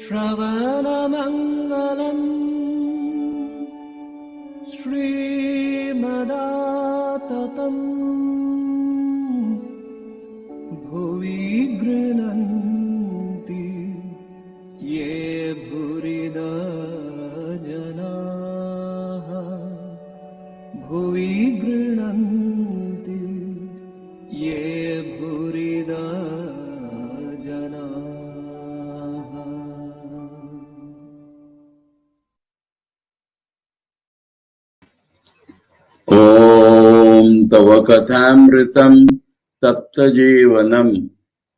Shravanamangalam Srimadaatatam Bhuvi Grinanti Ye Bhurida Janaha Bhuvi Grinanti Ye Bhurida Janaha. Om Tava Kathāmritam Tapta Jivanam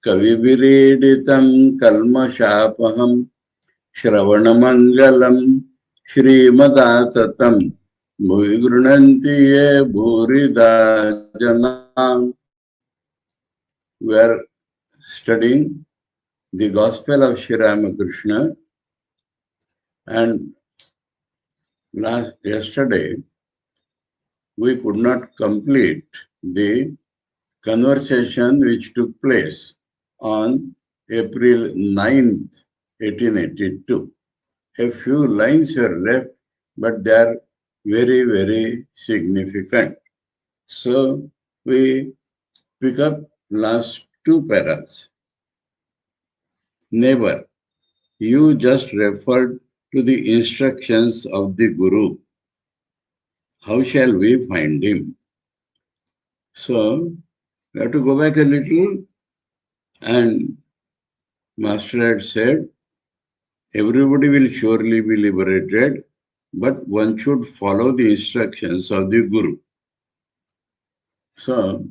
Kavibiriditam Kalmashapaham Shravanamangalam Shrimadatatam Bhuvigrunanti Ye Bhurida Janam. We are studying the Gospel of Sri Ramakrishna, and yesterday we could not complete the conversation which took place on April 9th, 1882. A few lines were left, but they are very, very significant. So we pick up last two paras. Never. You just referred to the instructions of the Guru. How shall we find him? So we have to go back a little, and Master had said, everybody will surely be liberated, but one should follow the instructions of the Guru. So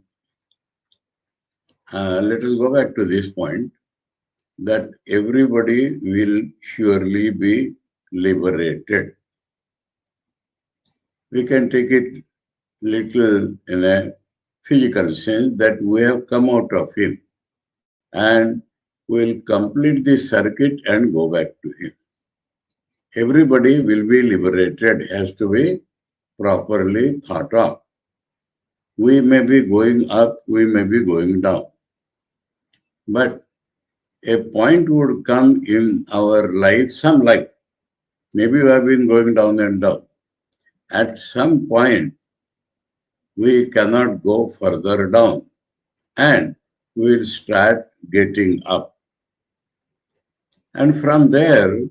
let us go back to this point, that everybody will surely be liberated. We can take it little in a physical sense, that we have come out of him and will complete the circuit and go back to him. Everybody will be liberated, has to be properly thought of. We may be going up, we may be going down, but a point would come in our life, some life. Maybe we have been going down and down. At some point, we cannot go further down, and we will start getting up. And from there,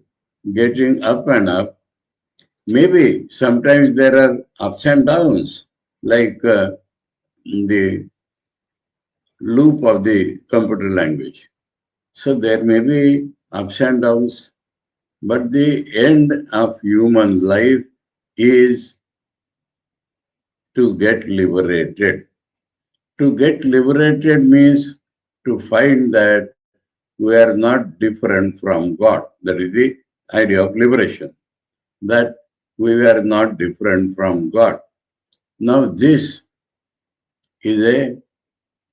getting up and up, maybe sometimes there are ups and downs, like the loop of the computer language. So there may be ups and downs, but the end of human life is to get liberated. To get liberated means to find that we are not different from God. That is the idea of liberation, that we are not different from God. Now this is a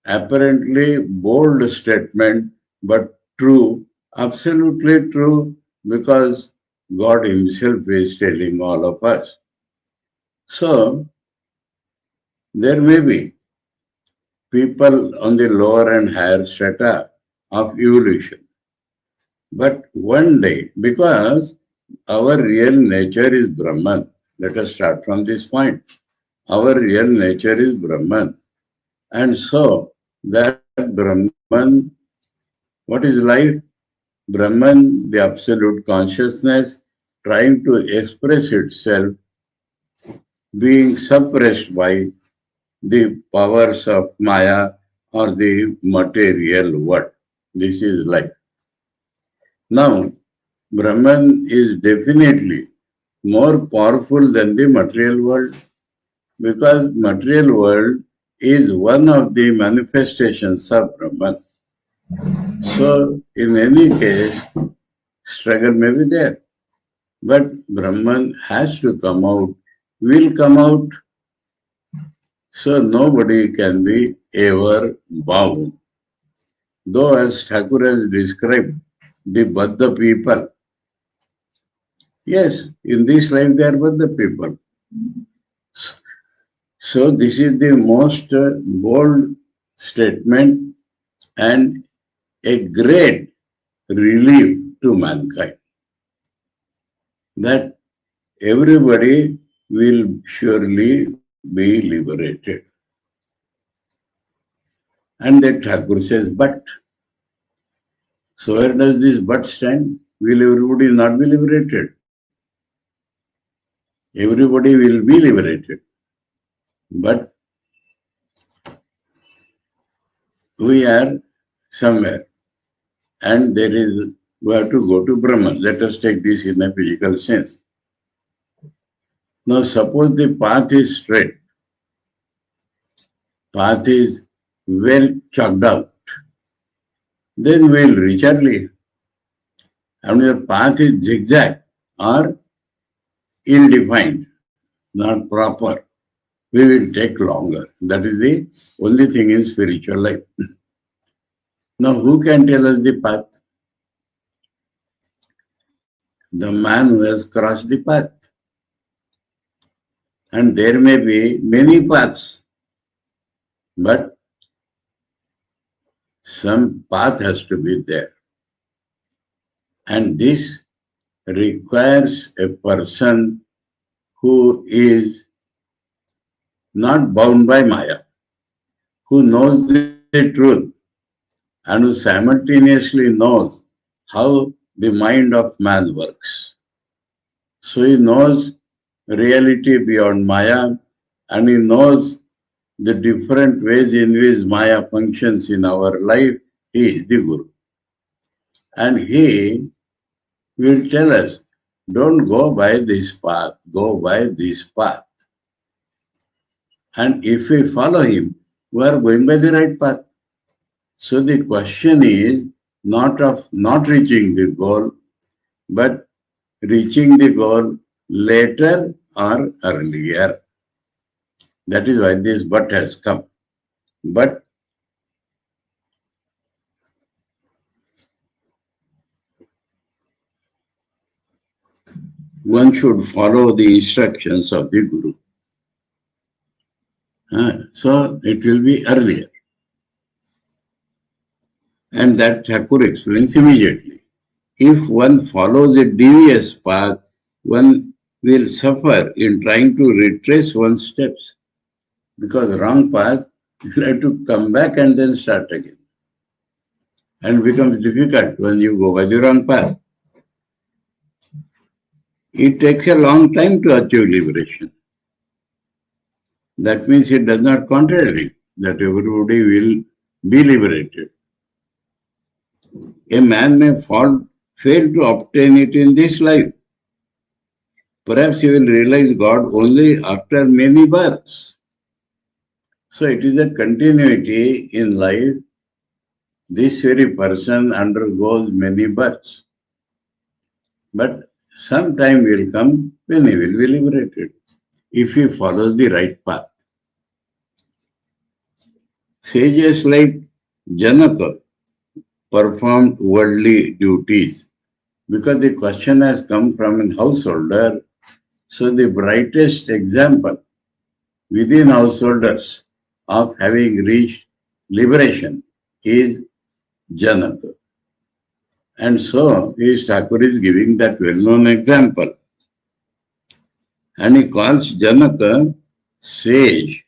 apparently bold statement, but true, absolutely true, because God himself is telling all of us. So there may be people on the lower and higher strata of evolution. But one day, because our real nature is Brahman, let us start from this point. Our real nature is Brahman. And so that Brahman, what is life? Brahman, the absolute consciousness, trying to express itself, being suppressed by the powers of Maya or the material world. This is life. Now, Brahman is definitely more powerful than the material world, because material world is one of the manifestations of Brahman. So, in any case, struggle may be there, but Brahman has to come out, will come out, so nobody can be ever bound. Though, as Thakur has described, the Baddha people, yes, in this life they are Baddha people. So this is the most bold statement and a great relief to mankind. that everybody will surely be liberated. And the Thakur says, but. So where does this but stand? Will everybody not be liberated? Everybody will be liberated. But we are somewhere. And we have to go to Brahman. Let us take this in a physical sense. Now suppose the path is straight. Path is well chalked out. Then we will reach early. And if the path is zigzag or ill-defined, not proper, we will take longer. That is the only thing in spiritual life. Now, who can tell us the path? The man who has crossed the path. And there may be many paths, but some path has to be there. And this requires a person who is not bound by Maya, who knows the truth and who simultaneously knows how the mind of man works. So he knows reality beyond Maya, and he knows the different ways in which Maya functions in our life. He is the Guru. And he will tell us, don't go by this path, go by this path. And if we follow him, we are going by the right path. So the question is not of not reaching the goal, but reaching the goal later or earlier. That is why this but has come. But one should follow the instructions of the Guru. So it will be earlier. And that Thakur explains immediately. If one follows a devious path, one will suffer in trying to retrace one's steps. Because wrong path, you have to come back and then start again. And becomes difficult when you go by the wrong path. It takes a long time to achieve liberation. That means it does not contradict that everybody will be liberated. A man may fail to obtain it in this life. Perhaps he will realize God only after many births. So it is a continuity in life. This very person undergoes many births. But some time will come when he will be liberated, if he follows the right path. Sages like Janaka performed worldly duties, because the question has come from a householder. So the brightest example within householders of having reached liberation is Janaka. And so his Thakur is giving that well-known example. And he calls Janaka sage.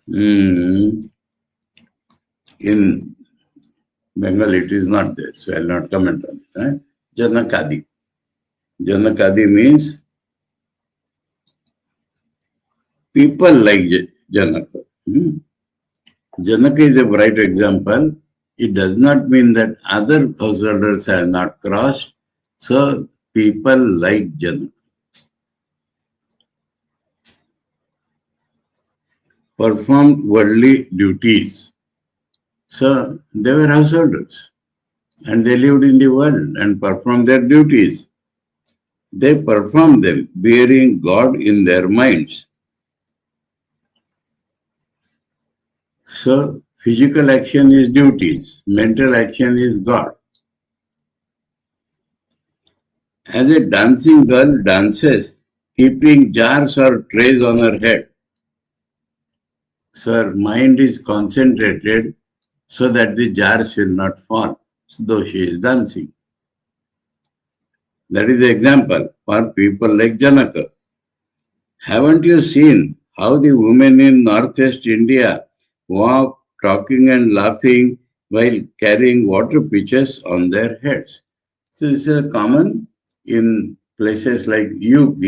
In Bengal it is not there, so I will not comment on it. Janakadi. Janakadi means people like Janaka. Janaka is a bright example. It does not mean that other householders have not crossed. So people like Janaka performed worldly duties. So they were householders and they lived in the world and performed their duties. They performed them bearing God in their minds. So physical action is duties, mental action is God. As a dancing girl dances, keeping jars or trays on her head. So her mind is concentrated so that the jars will not fall, though she is dancing. That is the example for people like Janaka. Haven't you seen how the women in northwest India walk, talking and laughing while carrying water pitchers on their heads? So this is common in places like UP,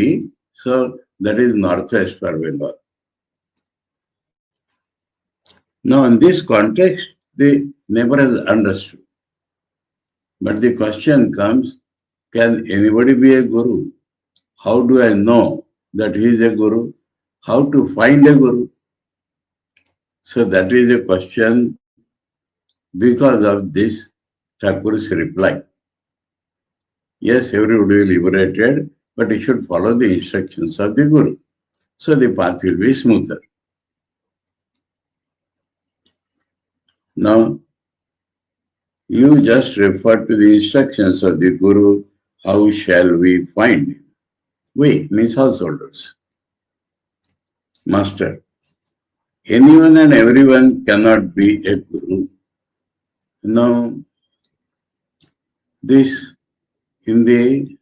so that is northwest for Bengal. Now in this context, they never has understood. But the question comes, can anybody be a guru? How do I know that he is a guru? How to find a guru? So that is a question because of this Thakur's reply. Yes, everybody will be liberated, but he should follow the instructions of the guru. So the path will be smoother. Now, you just refer to the instructions of the guru. How shall we find him? We means householders. Master, anyone and everyone cannot be a guru. Now, this in the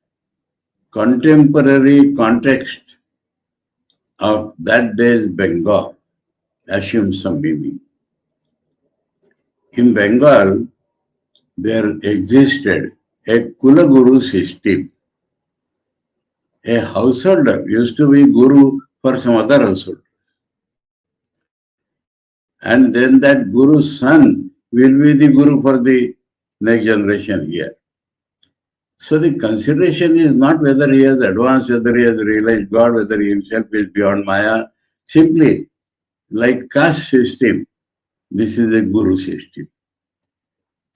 contemporary context of that day's Bengal assumes some meaning. In Bengal, there existed a Kula Guru system. A householder used to be guru for some other householder. And then that guru's son will be the guru for the next generation here. So the consideration is not whether he has advanced, whether he has realized God, whether he himself is beyond Maya. Simply, like caste system, this is a guru system.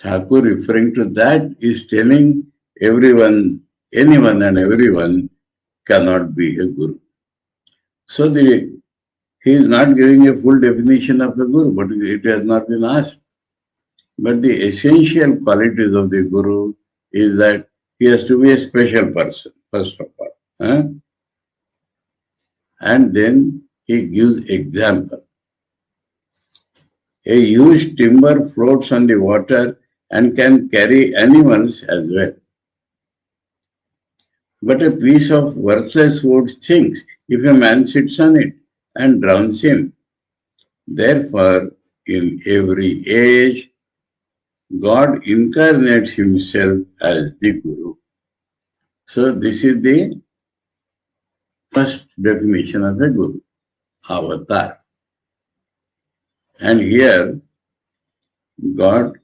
Thakur, referring to that, is telling everyone, anyone and everyone cannot be a guru. So he is not giving a full definition of a guru, but it has not been asked. But the essential qualities of the guru is that he has to be a special person, first of all. And then he gives example. A huge timber floats on the water and can carry animals as well. But a piece of worthless wood sinks if a man sits on it and drowns him. Therefore, in every age, God incarnates himself as the Guru. So this is the first definition of a Guru, avatar. And here, God,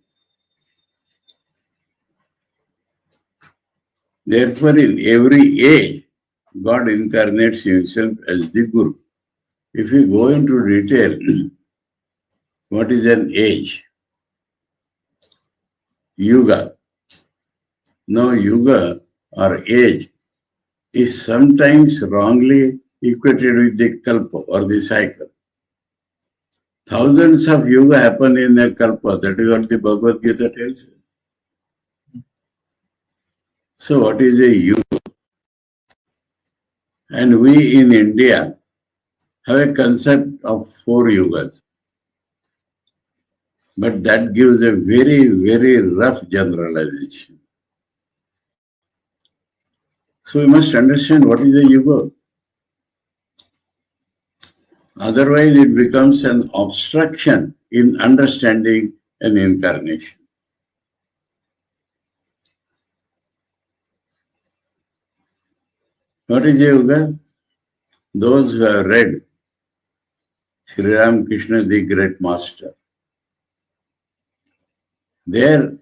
therefore in every age, God incarnates himself as the Guru. If we go into detail, what is an age? Yuga. Now, yuga or age is sometimes wrongly equated with the kalpa or the cycle. Thousands of yuga happen in a kalpa. That is what the Bhagavad Gita tells us. So, what is a yuga? And we in India have a concept of 4 yugas. But that gives a very, very rough generalization. So we must understand what is a yuga. Otherwise, it becomes an obstruction in understanding an incarnation. What is a yuga? Those who have read Sri Ramakrishna, the great master, there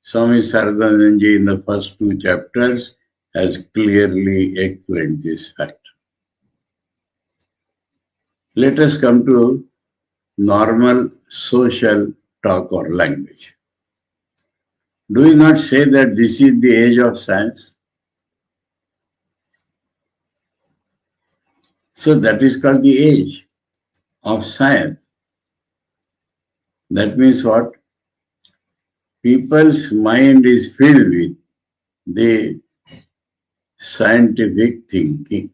Swami Saradananji in the first 2 chapters has clearly explained this fact. Let us come to normal social talk or language. Do we not say that this is the age of science? So that is called the age of science. That means what? People's mind is filled with the scientific thinking.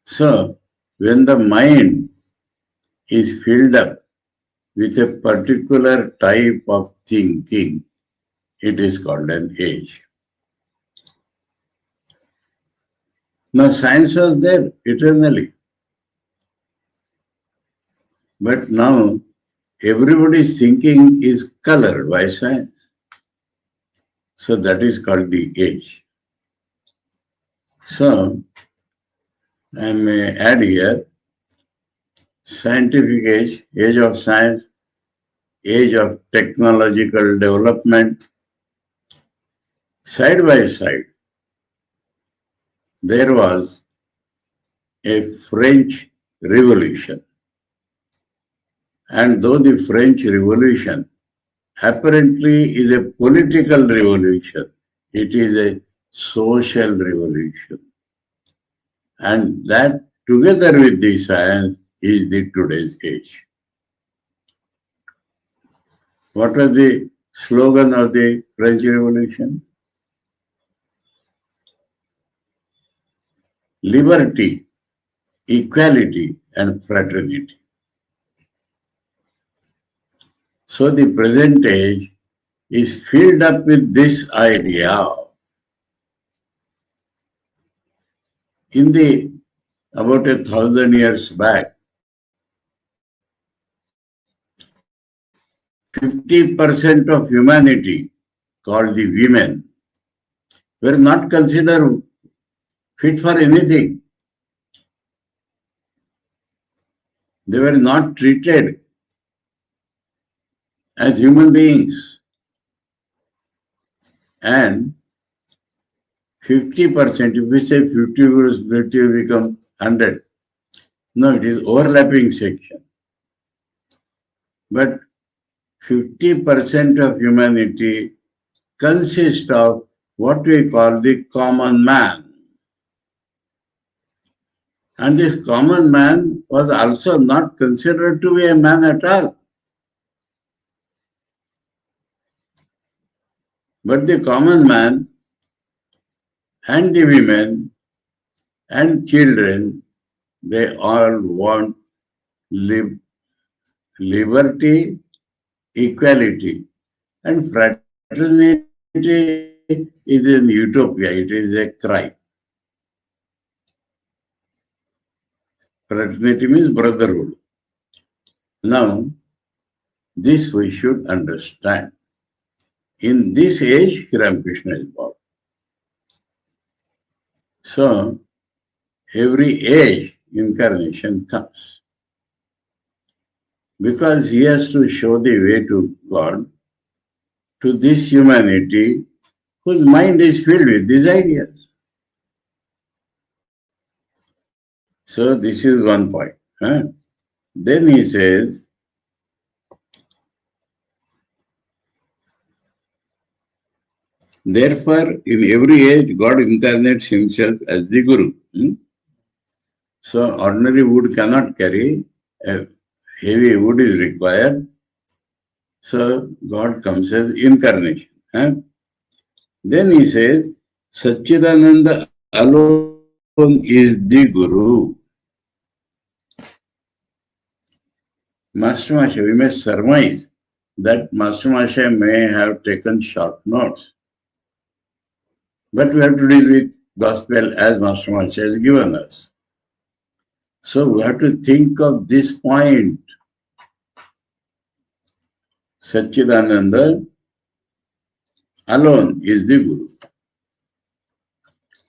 So, when the mind is filled up with a particular type of thinking, it is called an age. Now, science was there eternally. But now, everybody's thinking is colored by science. So that is called the age. So, I may add here, scientific age of science, age of technological development, side by side. There was a French Revolution. And though the French Revolution apparently is a political revolution, it is a social revolution. And that together with the science is the today's age. What was the slogan of the French Revolution? Liberty, equality, and fraternity. So the present age is filled up with this idea. In the about 1,000 years back, 50% of humanity, called the women, were not considered fit for anything. They were not treated as human beings. And 50%, if we say 50 will become 100. No, it is overlapping section. But 50% of humanity consists of what we call the common man. And this common man was also not considered to be a man at all. But the common man and the women and children, they all want liberty, equality, and fraternity is an utopia, it is a cry. Fraternity means brotherhood. Now, this we should understand. In this age, Ramakrishna is born. So, every age incarnation comes. Because he has to show the way to God, to this humanity whose mind is filled with these ideas. So, this is one point. Then he says, therefore, in every age, God incarnates himself as the Guru. So, ordinary wood cannot carry, heavy wood is required. So, God comes as incarnation. Then he says, Satchidananda alone is the Guru. Master Masha, we may surmise that Master Masha may have taken short notes. But we have to deal with gospel as Master Masha has given us. So we have to think of this point. Satchidananda alone is the Guru.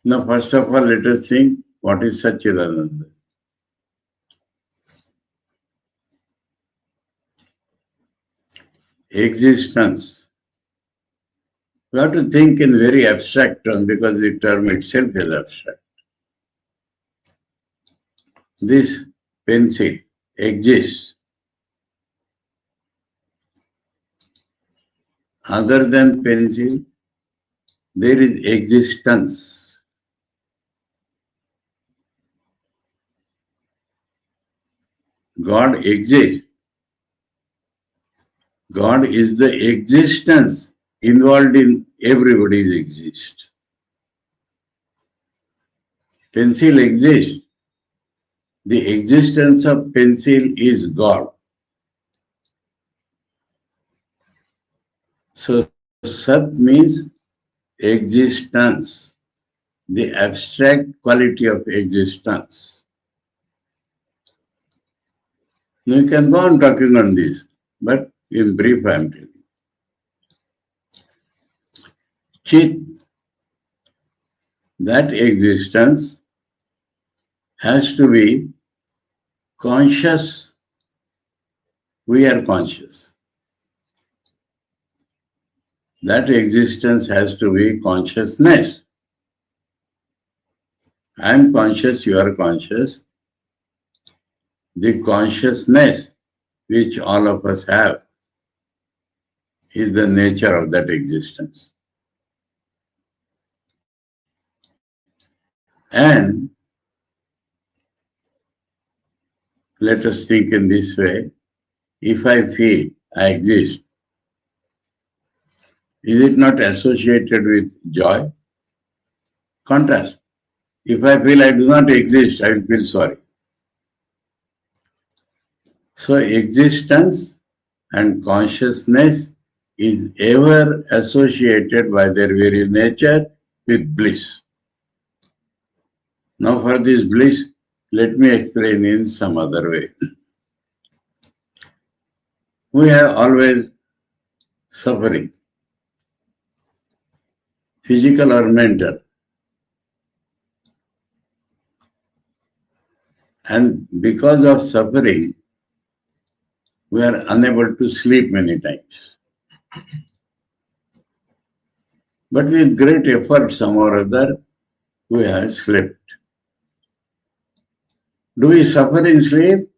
Now, first of all, let us think what is Satchidananda. Existence. We have to think in very abstract terms because the term itself is abstract. This pencil exists. Other than pencil, there is existence. God exists. God is the existence involved in everybody's existence. Pencil exists. The existence of pencil is God. So Sat means existence, the abstract quality of existence. Now you can go on talking on this, but in brief I am telling. Chit, that existence has to be conscious. We are conscious. That existence has to be consciousness. I am conscious, you are conscious. The consciousness which all of us have is the nature of that existence. And let us think in this way. If I feel I exist, is it not associated with joy? Contrast. If I feel I do not exist, I will feel sorry. So existence and consciousness is ever associated by their very nature with bliss. Now for this bliss, let me explain in some other way. We have always suffering, physical or mental. And because of suffering, we are unable to sleep many times. But with great effort, some or other, we have slept. Do we suffer in sleep?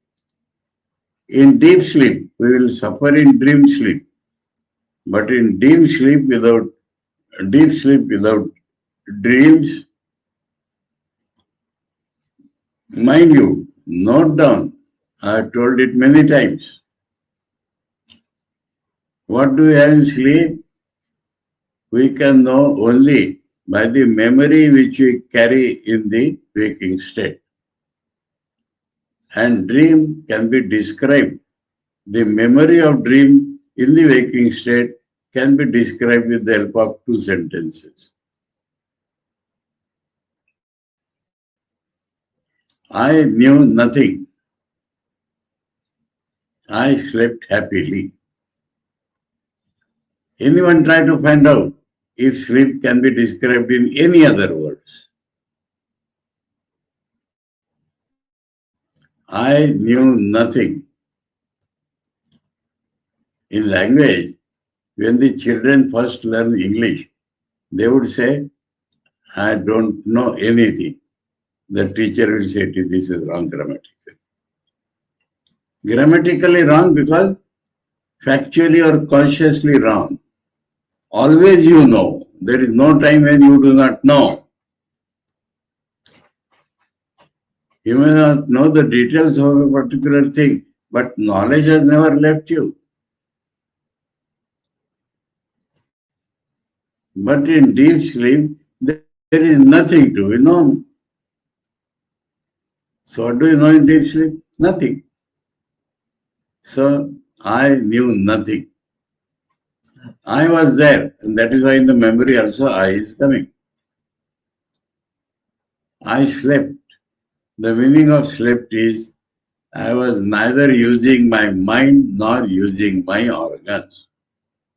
In deep sleep, we will suffer in dream sleep. But in deep sleep without dreams, mind you, note down, I have told it many times. What do we have in sleep? We can know only by the memory which we carry in the waking state. And dream can be described. The memory of dream in the waking state can be described with the help of two sentences. I knew nothing. I slept happily. Anyone try to find out if sleep can be described in any other words? I knew nothing. In language, when the children first learn English, they would say, I don't know anything. The teacher will say, this is wrong grammatically. Grammatically wrong because factually or consciously wrong. Always you know. There is no time when you do not know. You may not know the details of a particular thing, but knowledge has never left you. But in deep sleep, there is nothing to be known. So what do you know in deep sleep? Nothing. So I knew nothing. I was there, and that is why in the memory also I is coming. I slept. The meaning of slept is I was neither using my mind nor using my organs.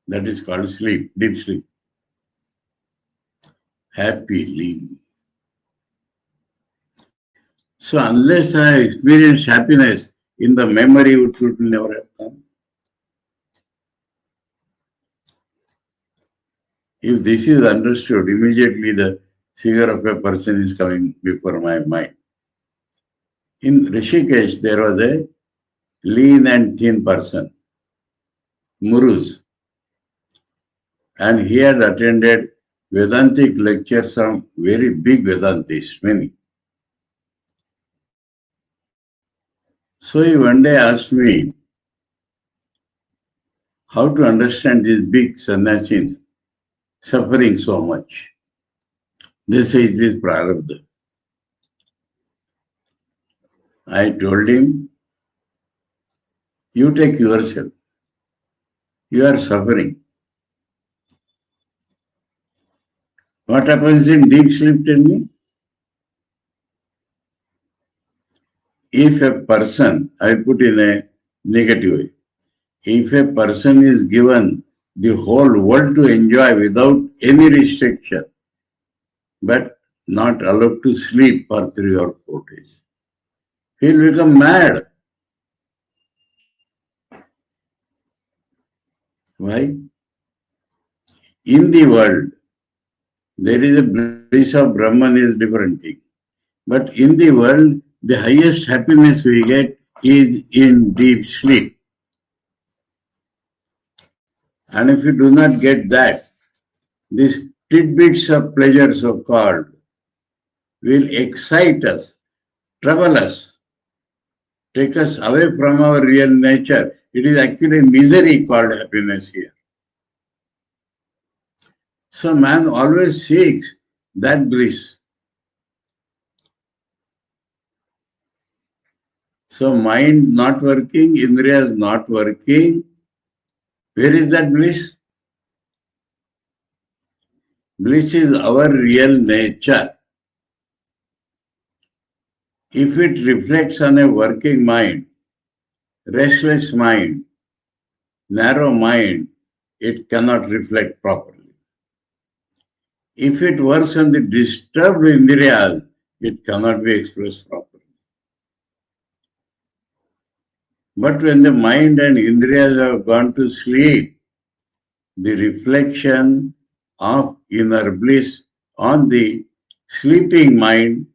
That is called sleep, deep sleep. Happily. So unless I experienced happiness in the memory, it would never have come. If this is understood, immediately the figure of a person is coming before my mind. In Rishikesh, there was a lean and thin person, Muruz, and he had attended Vedantic lectures from very big Vedantists, many. So he one day asked me how to understand these big sannyasis suffering so much. They say it is prarabdha. I told him, you take yourself. You are suffering. What happens in deep sleep, tell me? If a person, I put in a negative way, if a person is given the whole world to enjoy without any restriction, but not allowed to sleep for 3 or 4 days, he'll become mad. Why? In the world, there is a bliss of Brahman is different thing. But in the world, the highest happiness we get is in deep sleep. And if you do not get that, these tidbits of pleasure, so called, will excite us, trouble us, take us away from our real nature. It is actually misery called happiness here. So man always seeks that bliss. So mind not working, indriyas not working, where is that bliss? Bliss is our real nature. If it reflects on a working mind, restless mind, narrow mind, it cannot reflect properly. If it works on the disturbed indriyas, it cannot be expressed properly. But when the mind and indriyas have gone to sleep, the reflection of inner bliss on the sleeping mind,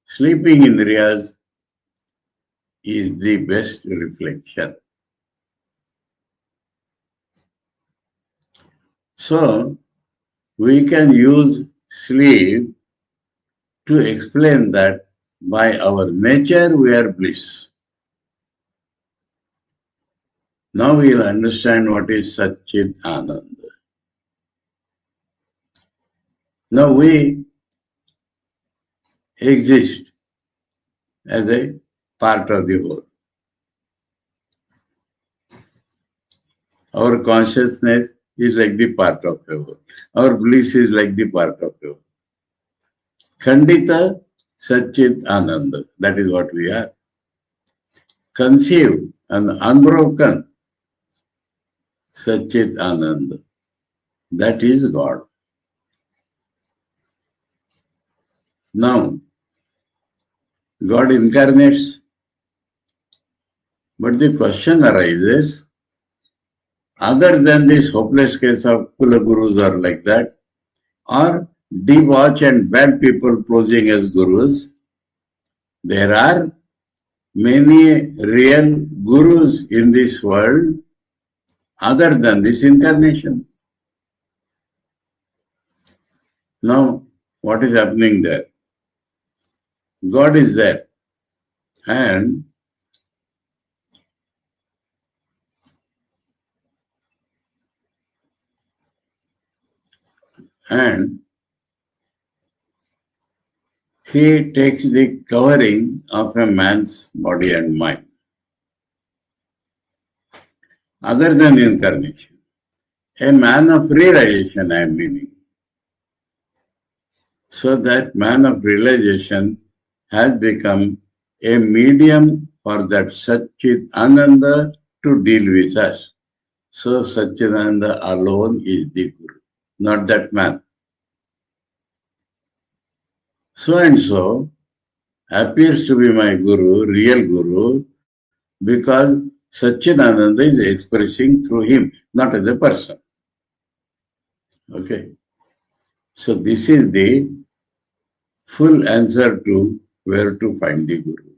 sleeping indriyas is the best reflection. So, we can use sleep to explain that by our nature we are bliss. Now we will understand what is Satchit Ananda. Now we exist as a part of the whole. Our consciousness is like the part of the whole. Our bliss is like the part of the whole. Khandita Satchit Ananda, that is what we are. Conceived and unbroken Satchit Ananda, that is God. Now, God incarnates, but the question arises, other than this hopeless case of Kula Gurus or like that, or debauch and bad people posing as Gurus, there are many real Gurus in this world other than this incarnation. Now, what is happening there? God is there, and he takes the covering of a man's body and mind. Other than incarnation, a man of realization, I am meaning. So that man of realization has become a medium for that Satchit Ananda to deal with us. So Satchidananda alone is the Guru, not that man. So and so appears to be my Guru, real Guru, because Satchidananda is expressing through him, not as a person. Okay. So this is the full answer to where to find the Guru.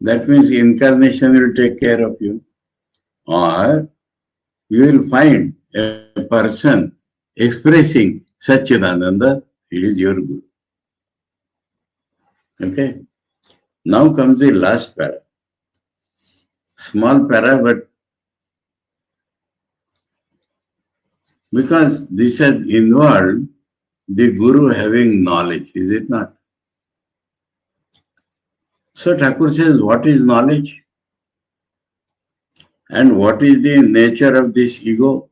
That means incarnation will take care of you, or you will find a person expressing Satchidananda, he is your Guru. Okay. Now comes the last para. Small para, but because this has involved the Guru having knowledge, is it not? So Thakur says, what is knowledge? And what is the nature of this ego?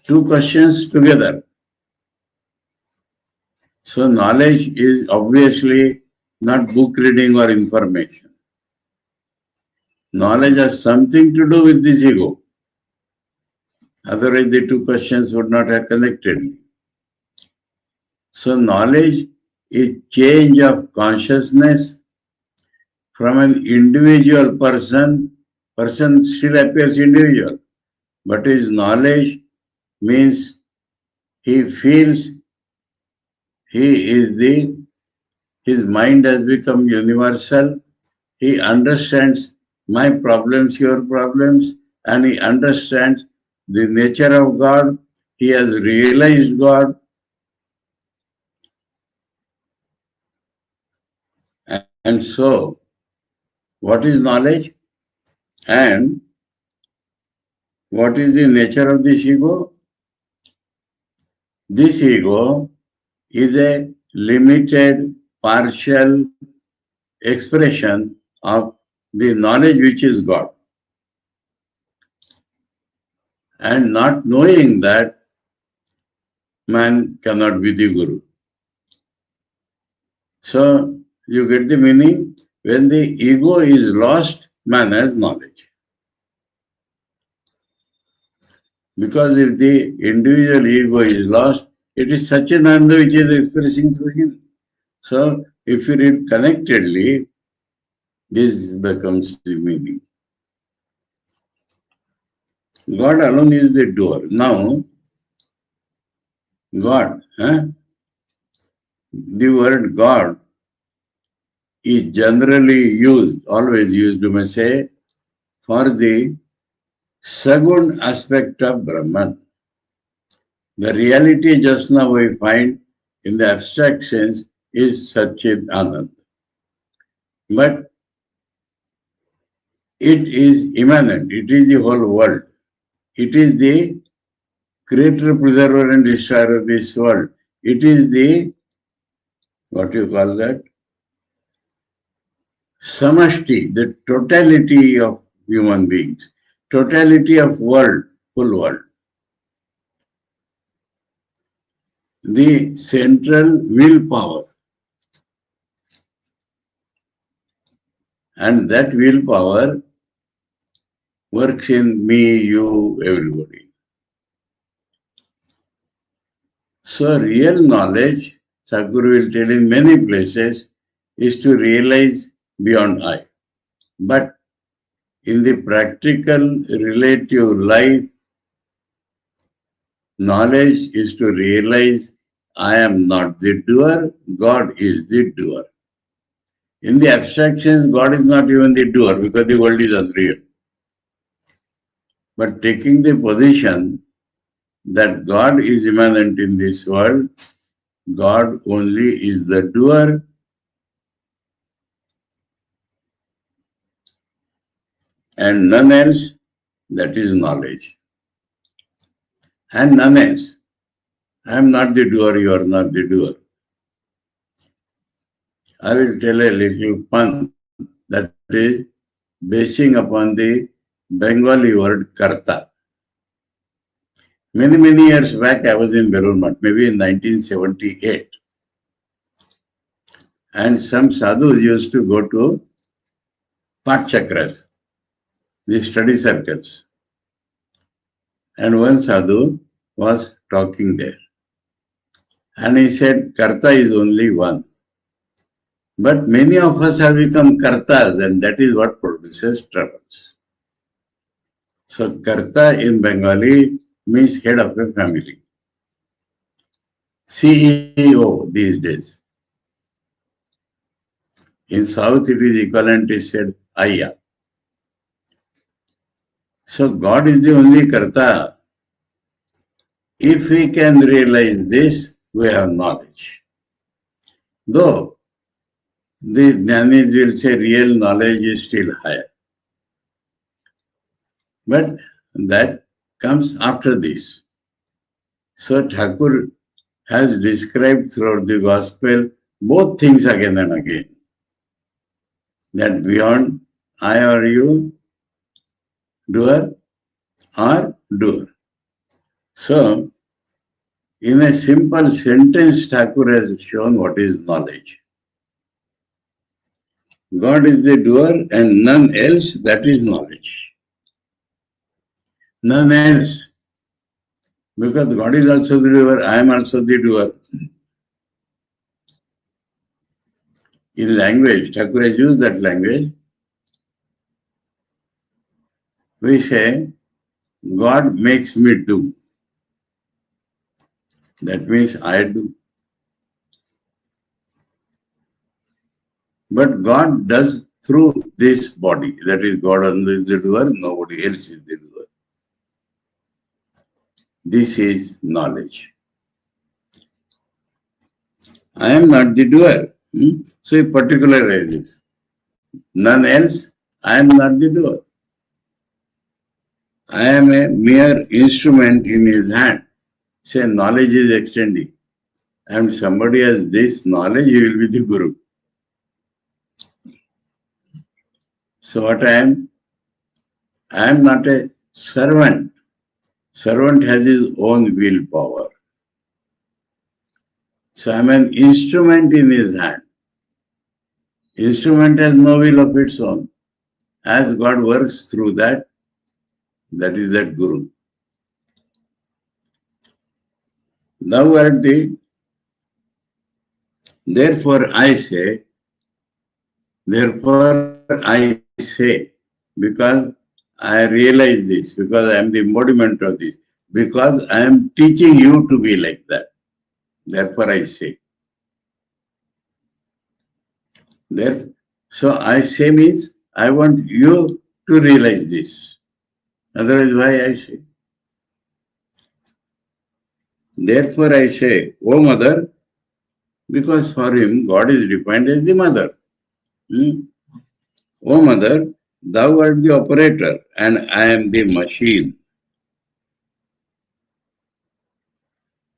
Two questions together. So knowledge is obviously not book reading or information. Knowledge has something to do with this ego. Otherwise the two questions would not have connected. So knowledge is change of consciousness from an individual person still appears individual, but his knowledge means he feels his mind has become universal. He understands my problems, your problems, and he understands the nature of God. He has realized God. And so, what is knowledge? And what is the nature of this ego? This ego is a limited, partial expression of the knowledge which is God. And not knowing that, man cannot be the Guru. So, you get the meaning? When the ego is lost, man has knowledge. Because if the individual ego is lost, it is Satchidananda which is expressing through him. So, if you read connectedly, this becomes the meaning. God alone is the doer. Now, God, the word God is generally used, always used, you may say, for the Sagun aspect of Brahman. The reality just now we find in the abstract sense is Satchid Anand. But it is immanent, it is the whole world. It is the creator, preserver and destroyer of this world. It is the, what you call that? Samashti, the totality of human beings, totality of world, full world. The central willpower. And that willpower works in me, you, everybody. So real knowledge, Sadhguru will tell in many places, is to realize beyond I. But in the practical relative life, knowledge is to realize I am not the doer, God is the doer. In the abstract sense, God is not even the doer because the world is unreal. But taking the position that God is immanent in this world, God only is the doer, and none else, that is knowledge. And none else. I am not the doer, you are not the doer. I will tell a little pun that is basing upon the Bengali word karta. Many years back, I was in Belur Math, maybe in 1978. And some sadhus used to go to Pat Chakras, the study circles. And one sadhu was talking there. And he said, Karta is only one. But many of us have become Kartas, and that is what produces troubles. So Karta in Bengali means head of a family. CEO these days. In South it is equivalent, is said Ayya. So God is the only Karta. If we can realize this, we have knowledge. Though the Jnanis will say real knowledge is still higher. But that comes after this. So Thakur has described throughout the gospel both things again and again. That beyond I or you, doer or doer. So, in a simple sentence, Thakur has shown what is knowledge. God is the doer and none else, that is knowledge. None else. Because God is also the doer, I am also the doer. In language, Thakur has used that language. We say, God makes me do. That means I do. But God does through this body. That is, God only is the doer, nobody else is the doer. This is knowledge. I am not the doer. So he particularizes. None else, I am not the doer. I am a mere instrument in his hand. Say knowledge is extending. And somebody has this knowledge, he will be the guru. So what I am not a servant. Servant has his own willpower. So I am an instrument in his hand. Instrument has no will of its own. As God works through that, that is that guru. Thou art the, therefore I say, because I realize this, because I am the embodiment of this, because I am teaching you to be like that. Therefore I say. So I say means I want you to realize this. Otherwise, why I say? Therefore I say, O mother, because for him God is defined as the mother. O mother, thou art the operator and I am the machine.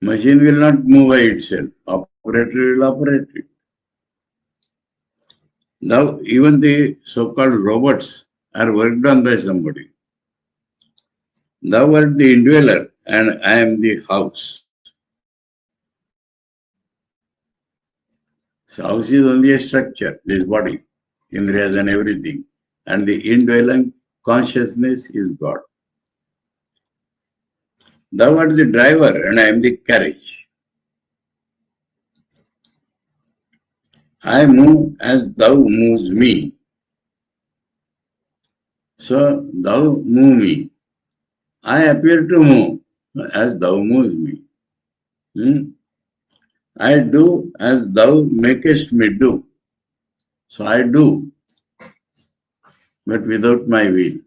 Machine will not move by itself. Operator will operate it. Now, even the so-called robots are worked on by somebody. Thou art the indweller and I am the house. So house is only a structure, this body, indriyas and everything. And the indwelling consciousness is God. Thou art the driver and I am the carriage. I move as thou moves me. So thou move me. I appear to move as thou moves me. I do as thou makest me do. So I do, but without my will.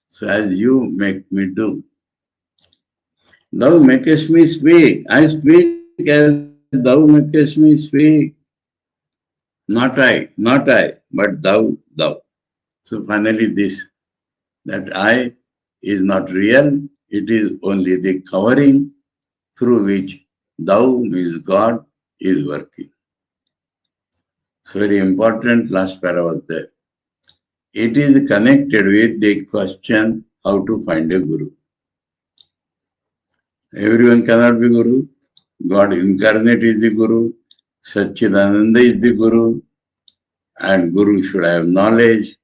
So as you make me do. Thou makest me speak. I speak as thou makest me speak. Not I, but thou. So finally this, that I is not real, it is only the covering through which thou means God is working. So very important last para was there. It is connected with the question how to find a guru. Everyone cannot be guru. God incarnate is the guru. Satchidananda is the guru. And guru should have knowledge.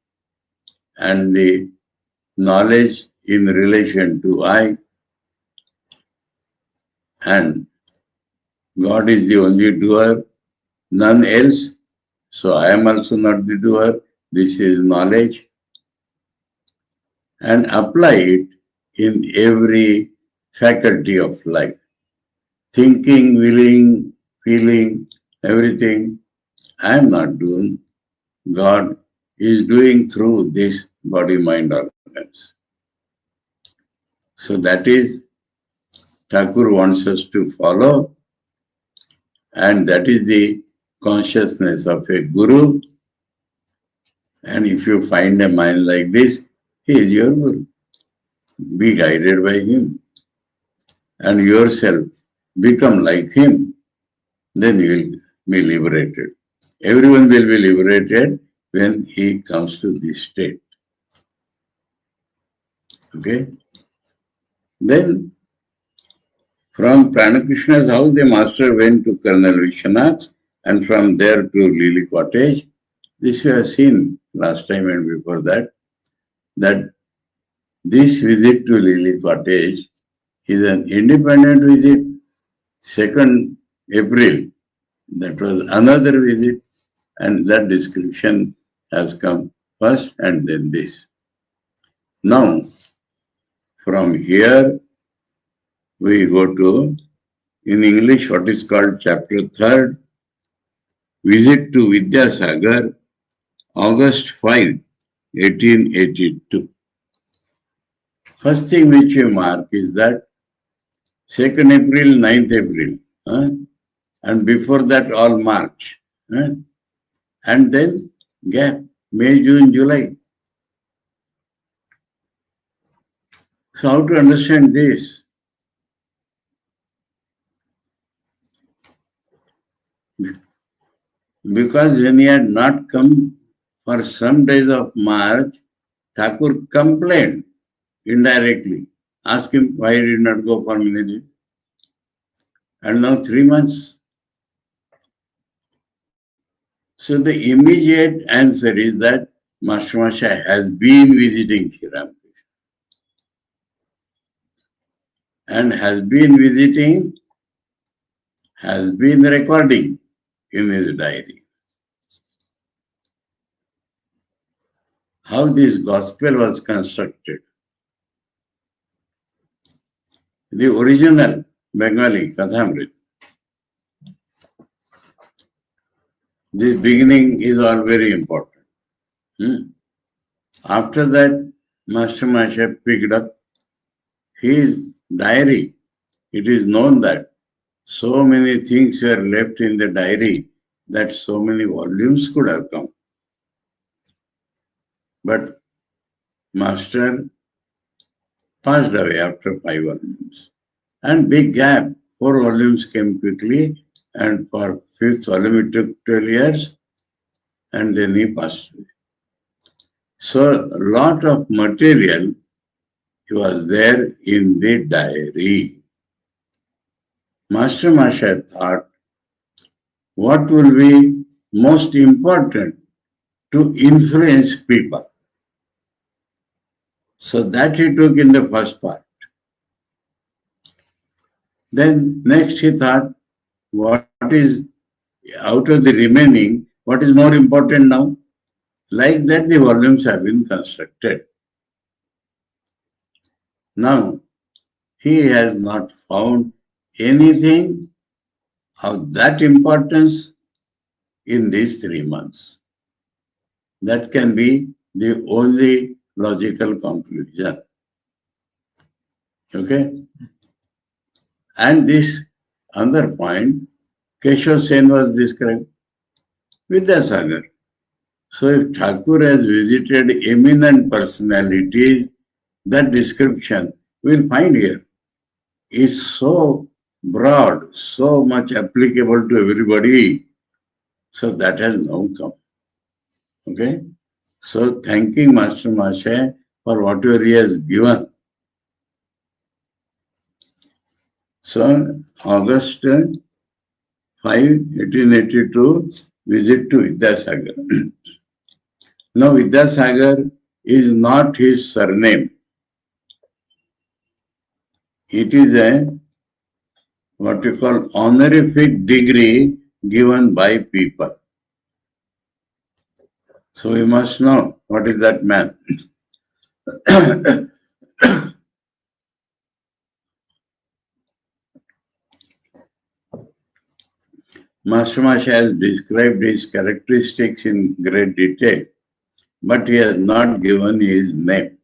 And the knowledge in relation to I. And God is the only doer, none else. So I am also not the doer. This is knowledge. And apply it in every faculty of life. Thinking, willing, feeling, everything. I am not doing. God is doing through this body-mind organs. So that is, Thakur wants us to follow, and that is the consciousness of a guru. And if you find a mind like this, he is your guru. Be guided by him. And yourself become like him. Then you will be liberated. Everyone will be liberated when he comes to this state. Okay? Then, from Pranakrishna's house, the master went to Colonel Vishwanath, and from there to Lily Cottage. This we have seen last time and before that this visit to Lily Cottage is an independent visit. 2nd April, that was another visit, and that description has come first and then this. Now, from here, we go to, in English, what is called chapter 3rd, Visit to Vidyasagar, August 5, 1882. First thing which you mark is that 2nd April, 9th April, and before that all March, and then gap, May, June, July. So how to understand this? Because when he had not come for some days of March, Thakur complained indirectly. Ask him why he did not go for many days. And now 3 months. So the immediate answer is that Master Masha has been visiting Sri Ramakrishna and has been visiting, has been recording in his diary. How this gospel was constructed. The original Bengali Kathāmrita. This beginning is all very important. After that, Master Masha picked up his diary. It is known that so many things were left in the diary that so many volumes could have come. But Master passed away after 5 volumes. And big gap, 4 volumes came quickly, and for 5th volume it took 12 years, and then he passed away. So a lot of material was there in the diary. Master Masha thought, what will be most important to influence people? So that he took in the first part. Then next he thought, what is out of the remaining, what is more important now? Like that the volumes have been constructed. Now, he has not found anything of that importance in these 3 months. That can be the only logical conclusion. Okay? And this other point, Keshav Sen was described, Vidyasagar. So if Thakur has visited eminent personalities, that description we'll find here is so broad, so much applicable to everybody. So that has now come. Okay? So thanking Master Masha for whatever he has given. So August 5, 1882, visit to Vidyasagar. Now Vidyasagar is not his surname. It is a what you call honorific degree given by people. So we must know what is that man. Master Masha has described his characteristics in great detail, but he has not given his name.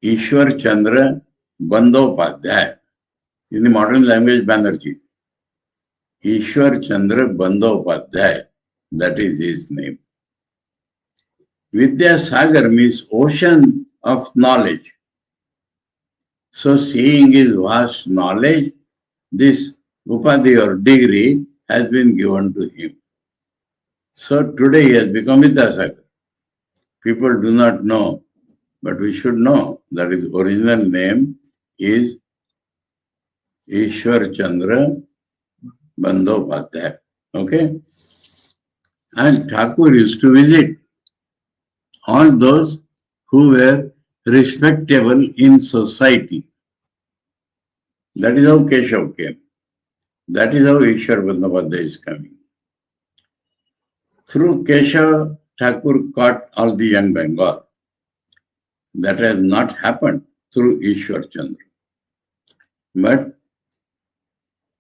Ishwar Chandra Bandyopadhyay, in the modern language Banerjee. Ishwar Chandra Bandyopadhyay, that is his name. Vidyasagar means ocean of knowledge. So seeing his vast knowledge, this upadhi or degree has been given to him. So today he has become Vidyasagar. People do not know, but we should know that his original name is Ishwar Chandra Bandhopadhyay. Okay? And Thakur used to visit all those who were respectable in society. That is how Keshav came. That is how Ishwar Bandhopadhyay is coming. Through Keshav, Thakur caught all the young Bengal. That has not happened through Ishwar Chandra. But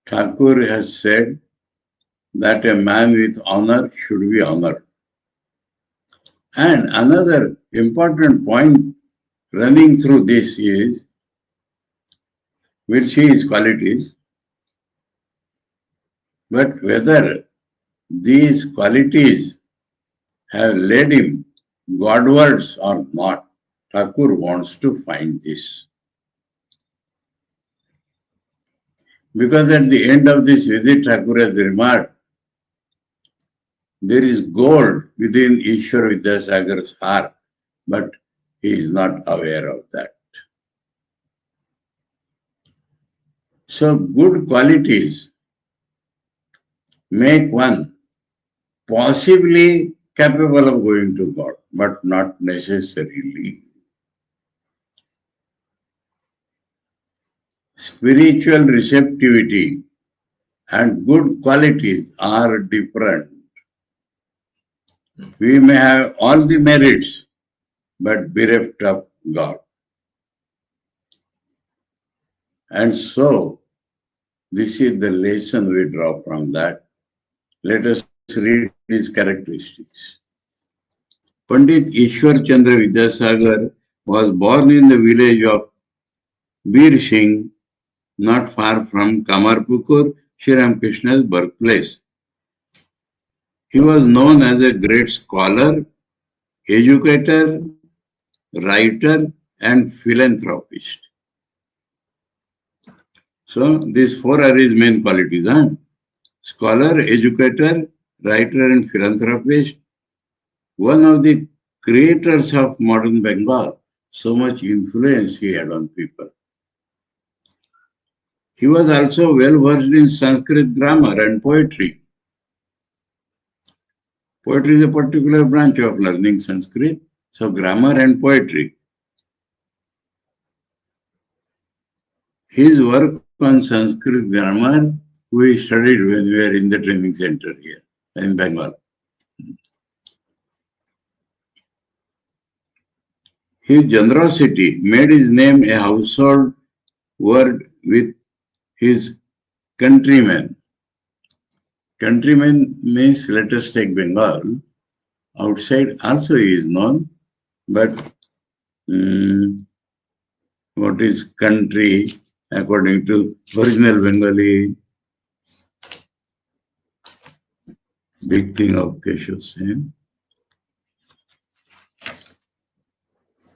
Thakur has said that a man with honor should be honored. And another important point running through this is, we'll see his qualities, but whether these qualities have led him Godwards or not, Thakur wants to find this. Because at the end of this visit, Thakur has remarked, there is gold within Ishwar Vidyasagar's heart, but he is not aware of that. So good qualities make one possibly capable of going to God, but not necessarily. Spiritual receptivity and good qualities are different. We may have all the merits, but bereft of God. And so, this is the lesson we draw from that. Let us read his characteristics. Pandit Ishwar Chandra Vidyasagar was born in the village of Bir Singh, not far from Kamarpukur, Sri Ramakrishna's birthplace. He was known as a great scholar, educator, writer, and philanthropist. So, these four are his main qualities. Scholar, educator, writer, and philanthropist. One of the creators of modern Bengal. So much influence he had on people. He was also well versed in Sanskrit grammar and poetry. Poetry is a particular branch of learning Sanskrit. So grammar and poetry. His work on Sanskrit grammar we studied when we were in the training center here in Bengal. His generosity made his name a household word with his countrymen. Countrymen means, let us take Bengal. Outside also he is known, but what is country according to original Bengali? Big thing of Keshav Sen,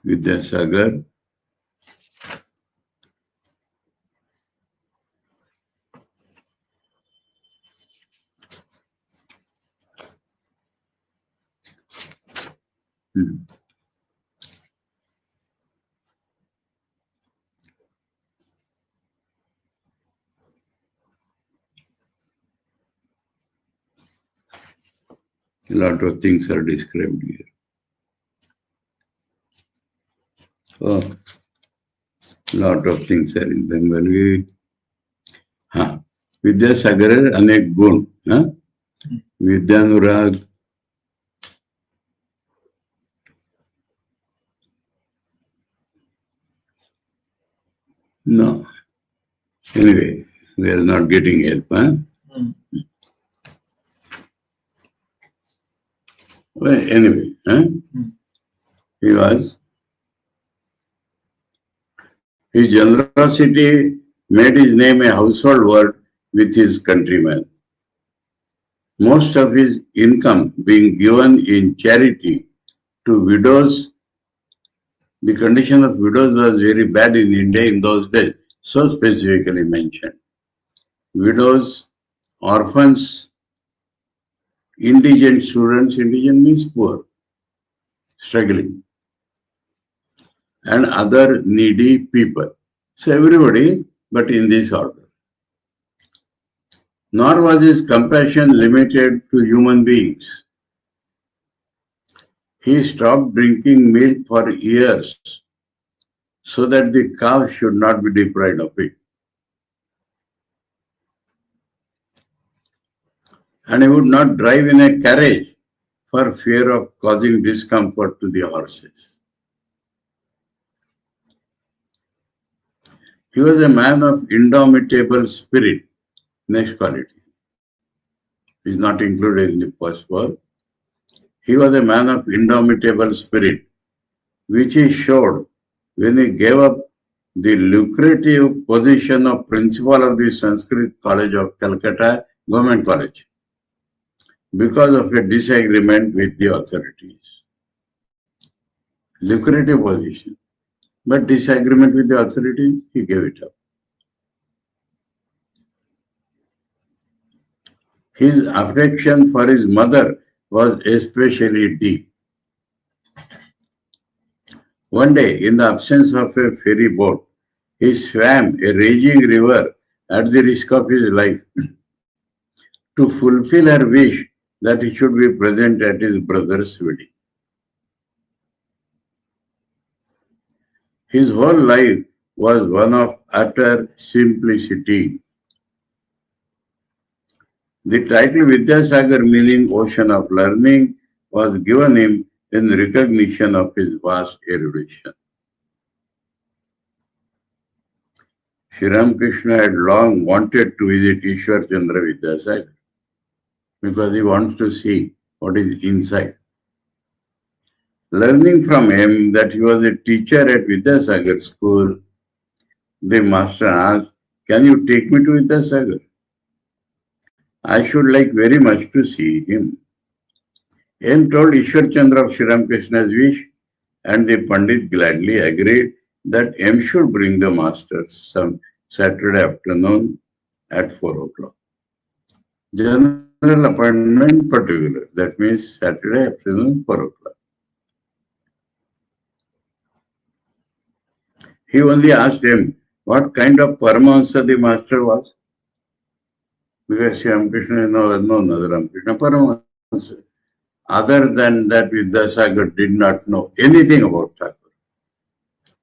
Vidyasagar. A lot of things are described here. Oh, lot of things are in Bengali. Vidyasagar anek gun. Vidyanurag. No. Anyway, we are not getting help. Well, anyway, his generosity made his name a household word with his countrymen. Most of his income being given in charity to widows. The condition of widows was very bad in India in those days, so specifically mentioned. Widows, orphans, indigent students, indigent means poor, struggling, and other needy people. So everybody, but in this order. Nor was his compassion limited to human beings. He stopped drinking milk for years so that the cow should not be deprived of it. And he would not drive in a carriage for fear of causing discomfort to the horses. He was a man of indomitable spirit. Next quality is not included in the first word. He was a man of indomitable spirit, which he showed when he gave up the lucrative position of principal of the Sanskrit College of Calcutta, Government College, because of a disagreement with the authorities. Lucrative position, but disagreement with the authorities, he gave it up. His affection for his mother was especially deep. One day, in the absence of a ferry boat, he swam a raging river at the risk of his life to fulfill her wish that he should be present at his brother's wedding. His whole life was one of utter simplicity. The title Vidyasagar, meaning ocean of learning, was given him in recognition of his vast erudition. Sri Ramakrishna had long wanted to visit Ishwar Chandra Vidyasagar because he wants to see what is inside. Learning from him that he was a teacher at Vidyasagar school, the master asked, "Can you take me to Vidyasagar? I should like very much to see him." M told Ishwar Chandra of Sri Ramakrishna's wish, and the Pandit gladly agreed that M should bring the master some Saturday afternoon at 4 o'clock. General appointment particular, that means Saturday afternoon 4 o'clock. He only asked him what kind of Paramahansa the master was. Because Sri Ramakrishna knows Ramakrishna Paramahansa. Other than that, Vidyasagar did not know anything about Thakur.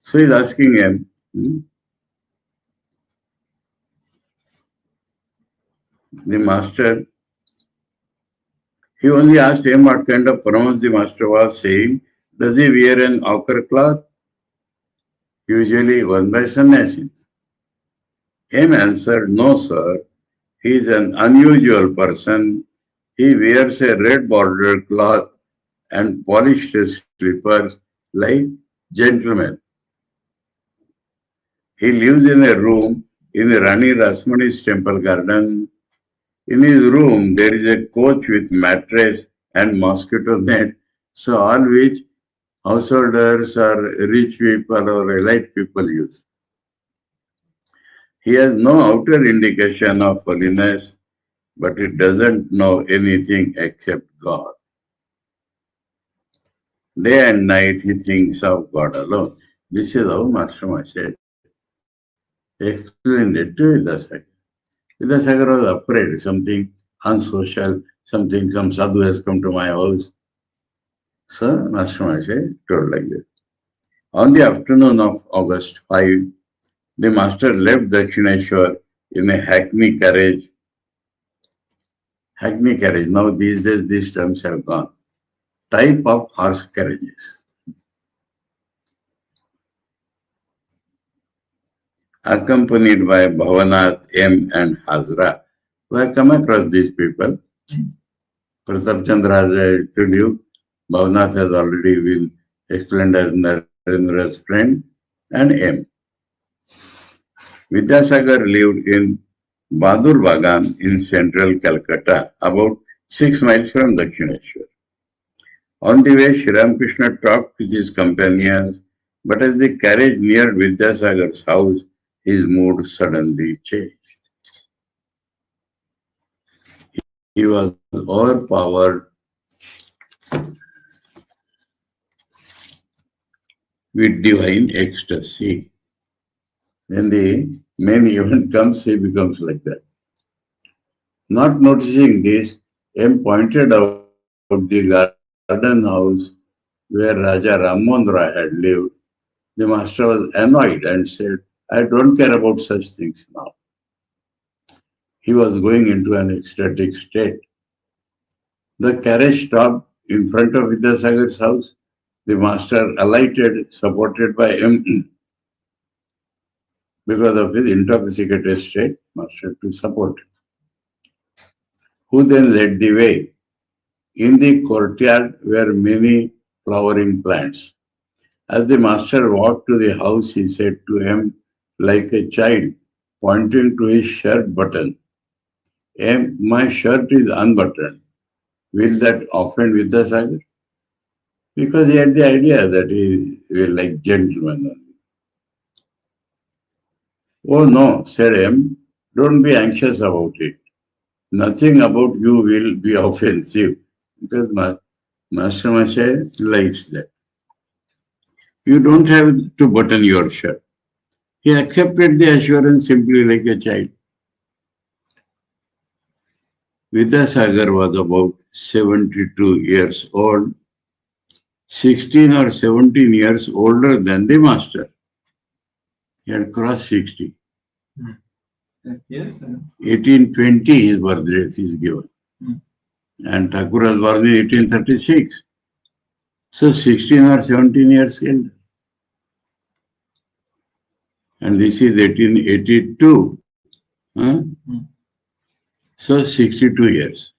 So he's asking him, the master, he only asked him what kind of Paramahansa the master was, saying, "Does he wear an ochre cloth? Usually worn by sannyasis." M answered, "No, sir. He is an unusual person. He wears a red bordered cloth and polished slippers like gentlemen. He lives in a room in Rani Rasmani's temple garden. In his room, there is a couch with mattress and mosquito net, so all which householders or rich people or elite people use. He has no outer indication of holiness, but he doesn't know anything except God. Day and night he thinks of God alone." This is how Master Maharaj explained it to Vidyasagar. Vidyasagar was afraid something unsocial, some sadhu has come to my house. So Master Maharaj told like this. On the afternoon of August 5, the master left Dakshineshwar in a hackney carriage. Hackney carriage, now these days these terms have gone. Type of horse carriages. Accompanied by Bhavanath, M and Hazra. We have come across these people. Pratap Chandra, as I told you, Bhavanath has already been explained as Narendra's friend, and M. Vidyasagar lived in Badur Bagan in central Calcutta, about 6 miles from Dakshineshwar. On the way, Sri Ramakrishna talked with his companions, but as the carriage neared Vidyasagar's house, his mood suddenly changed. He He was overpowered with divine ecstasy. When the main event comes, he becomes like that. Not noticing this, M pointed out the garden house where Raja Rammohn Roy had lived. The master was annoyed and said, I don't care about such things now. He was going into an ecstatic state. The carriage stopped in front of Vidyasagar's house. The master alighted, supported by M. Because of his intoxicated state, master to support him, who then led the way. In the courtyard were many flowering plants. As the master walked to the house, he said to him, like a child, pointing to his shirt button, My shirt is unbuttoned. Will that offend Vidyasagar? Because he had the idea that he will like gentleman only. Oh no, said M, don't be anxious about it. Nothing about you will be offensive, because Master Mashay likes that. You don't have to button your shirt. He accepted the assurance simply like a child. Vidyasagar was about 72 years old, 16 or 17 years older than the master. He had crossed 60. Yes, 1820 his birth date is given. And Thakur was born in 1836. So 16 or 17 years old. And this is 1882. Huh? So 62 years.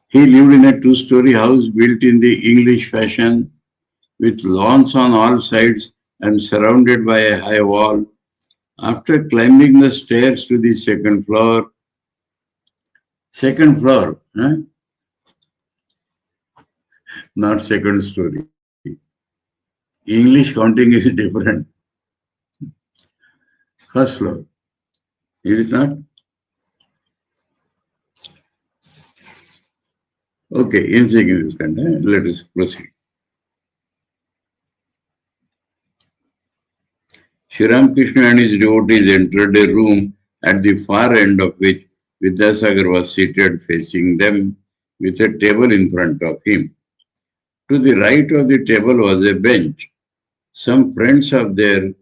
He lived in a two-story house built in the English fashion with lawns on all sides and surrounded by a high wall. After climbing the stairs to the second floor, huh? Not second story. English counting is different. First floor. Is it not? Okay, insignificant. Let us proceed. Sri Ramakrishna and his devotees entered a room at the far end of which Vidyasagar was seated facing them with a table in front of him. To the right of the table was a bench. Some friends of their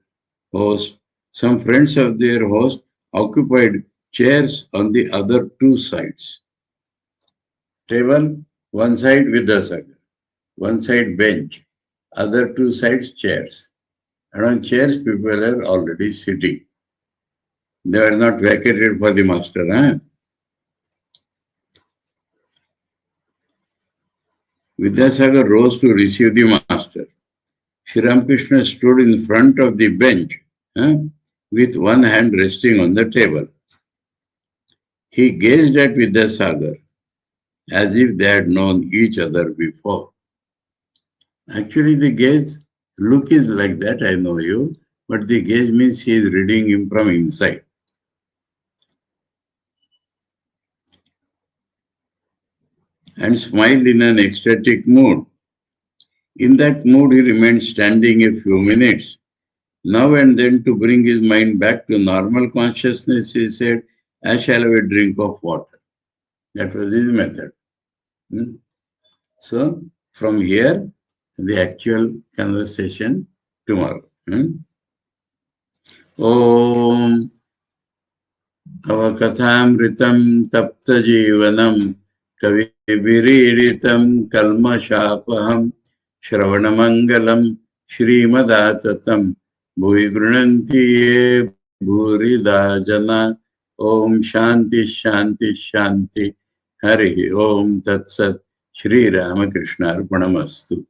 host occupied chairs on the other two sides. Table, one side Vidyasagar, one side bench, other two sides chairs. And on chairs people are already sitting. They were not vacated for the master. Huh? Vidyasagar rose to receive the master. Sri Ramakrishna stood in front of the bench with one hand resting on the table. He gazed at Vidyasagar as if they had known each other before. Actually, the gaze look is like that, I know you, but the gaze means he is reading him from inside. And smiled in an ecstatic mood. In that mood, he remained standing a few minutes. Now and then, to bring his mind back to normal consciousness, he said, I shall have a drink of water. That was his method. So, from here, the actual conversation tomorrow. Om Tava Kathāmritam Tapta Jivanam Kavibiriritam Kalmashapaham Shravanamangalam Shrimadatam Bhuvi Grunanti Ye Bhurida Jana Om Shanti Shanti Shanti Hari Om Tat Sat Sri Ramakrishna Arpanamastu.